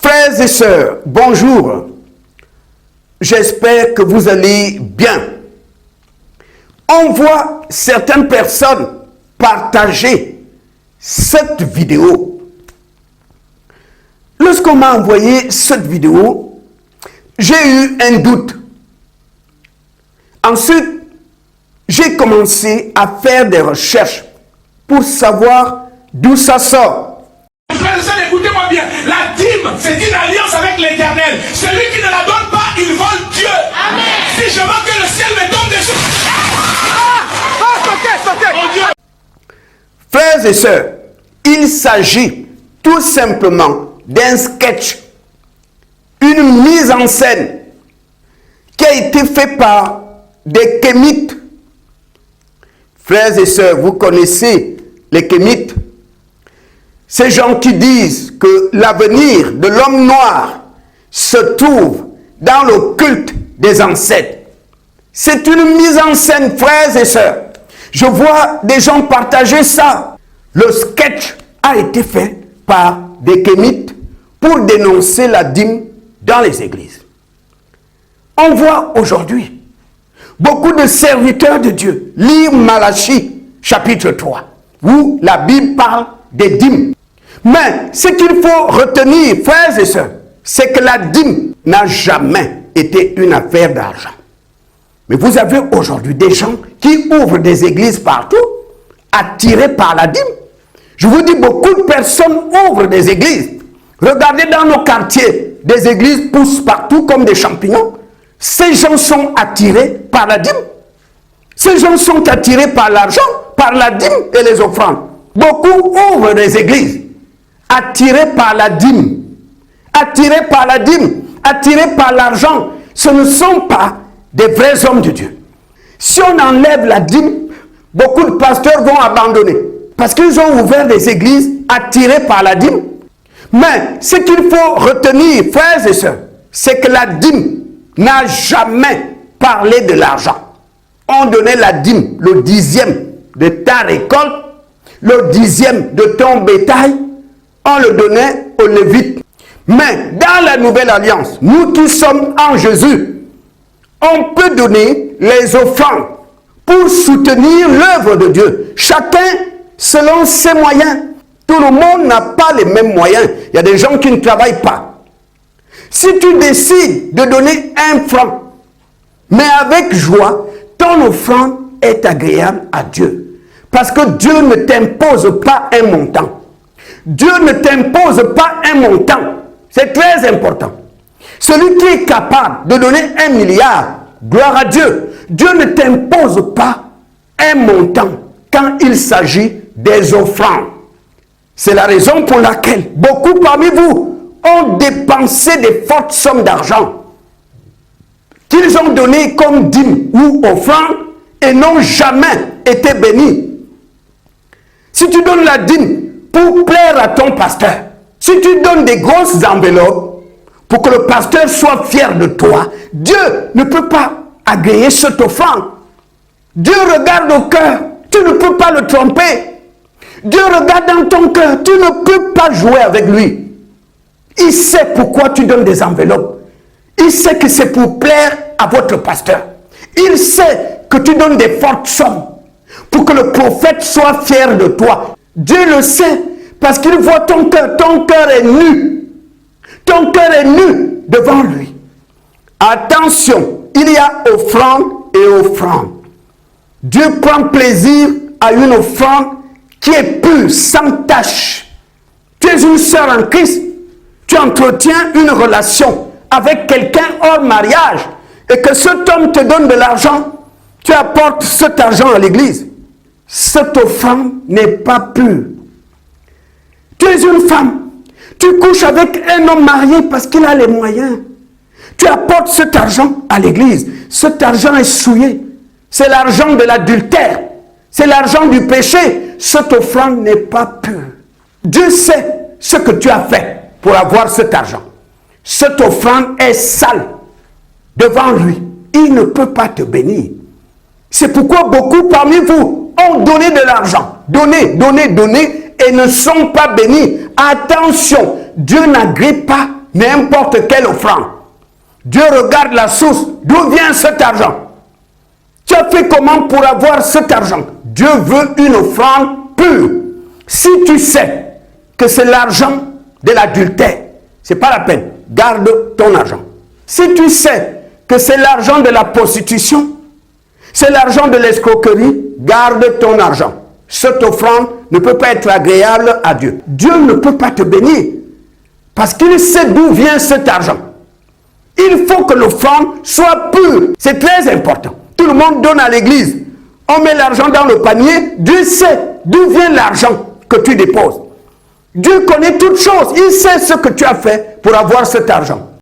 Frères et sœurs, bonjour. J'espère que vous allez bien. On voit certaines personnes partager cette vidéo. Lorsqu'on m'a envoyé cette vidéo, j'ai eu un doute. Ensuite, j'ai commencé à faire des recherches pour savoir d'où ça sort. Frères et sœurs, écoutez-moi bien. La dîme, c'est une alliance avec l'Éternel. Celui qui ne la donne pas, il vole Dieu. Amen. Si je veux que le ciel me tombe dessus. Mon Dieu. Frères et sœurs, il s'agit tout simplement d'un sketch, une mise en scène qui a été faite par des kémites. Frères et sœurs, vous connaissez les kémites. Ces gens qui disent que l'avenir de l'homme noir se trouve dans le culte des ancêtres. C'est une mise en scène, frères et sœurs. Je vois des gens partager ça. Le sketch a été fait par des kémites pour dénoncer la dîme dans les églises. On voit aujourd'hui beaucoup de serviteurs de Dieu lire Malachie chapitre 3 où la Bible parle des dîmes. Mais ce qu'il faut retenir, frères et sœurs, c'est que la dîme n'a jamais été une affaire d'argent. Mais vous avez aujourd'hui des gens qui ouvrent des églises partout, attirés par la dîme. Je vous dis, beaucoup de personnes ouvrent des églises. Regardez dans nos quartiers, des églises poussent partout comme des champignons. Ces gens sont attirés par la dîme. Ces gens sont attirés par l'argent, par la dîme et les offrandes. Beaucoup ouvrent des églises, attirés par la dîme, attirés par la dîme, attirés par l'argent. Ce ne sont pas des vrais hommes de Dieu. Si on enlève la dîme, beaucoup de pasteurs vont abandonner parce qu'ils ont ouvert des églises attirés par la dîme. Mais ce qu'il faut retenir, frères et sœurs, c'est que la dîme n'a jamais parlé de l'argent. On donnait la dîme, le 10e de ta récolte, le 10e de ton bétail, on le donnait aux Lévites. Mais dans la nouvelle alliance, nous qui sommes en Jésus, on peut donner les offrandes pour soutenir l'œuvre de Dieu. Chacun selon ses moyens. Tout le monde n'a pas les mêmes moyens. Il y a des gens qui ne travaillent pas. Si tu décides de donner 1 franc, mais avec joie, ton offrande est agréable à Dieu. Parce que Dieu ne t'impose pas un montant. Dieu ne t'impose pas un montant. C'est très important. Celui qui est capable de donner 1 milliard, gloire à Dieu. Dieu ne t'impose pas un montant quand il s'agit des offrandes. C'est la raison pour laquelle beaucoup parmi vous ont dépensé des fortes sommes d'argent qu'ils ont donné comme dîme ou offrande et n'ont jamais été bénis. Si tu donnes la dîme pour plaire à ton pasteur, si tu donnes des grosses enveloppes pour que le pasteur soit fier de toi, Dieu ne peut pas agréer cette offrande. Dieu regarde au cœur, tu ne peux pas le tromper. Dieu regarde dans ton cœur, tu ne peux pas jouer avec lui. Il sait pourquoi tu donnes des enveloppes. Il sait que c'est pour plaire à votre pasteur. Il sait que tu donnes des fortes sommes pour que le prophète soit fier de toi. Dieu le sait parce qu'il voit ton cœur. Ton cœur est nu. Ton cœur est nu devant lui. Attention, il y a offrande et offrande. Dieu prend plaisir à une offrande qui est pure, sans tache. Tu es une sœur en Christ. Tu entretiens une relation avec quelqu'un hors mariage et que cet homme te donne de l'argent, tu apportes cet argent à l'église. Cette offrande n'est pas pure. Tu es une femme. Tu couches avec un homme marié parce qu'il a les moyens. Tu apportes cet argent à l'église. Cet argent est souillé. C'est l'argent de l'adultère. C'est l'argent du péché. Cette offrande n'est pas pure. Dieu sait ce que tu as fait pour avoir cet argent. Cette offrande est sale devant lui. Il ne peut pas te bénir. C'est pourquoi beaucoup parmi vous ont donné de l'argent. Donné et ne sont pas bénis. Attention, Dieu n'agrée pas n'importe quelle offrande. Dieu regarde la source. D'où vient cet argent? Tu as fait comment pour avoir cet argent? Dieu veut une offrande pure. Si tu sais que c'est l'argent de l'adultère, ce n'est pas la peine. Garde ton argent. Si tu sais que c'est l'argent de la prostitution, c'est l'argent de l'escroquerie, garde ton argent. Cette offrande ne peut pas être agréable à Dieu. Dieu ne peut pas te bénir parce qu'il sait d'où vient cet argent. Il faut que l'offrande soit pure. C'est très important. Tout le monde donne à l'église. On met l'argent dans le panier. Dieu sait d'où vient l'argent que tu déposes. Dieu connaît toutes choses. Il sait ce que tu as fait pour avoir cet argent.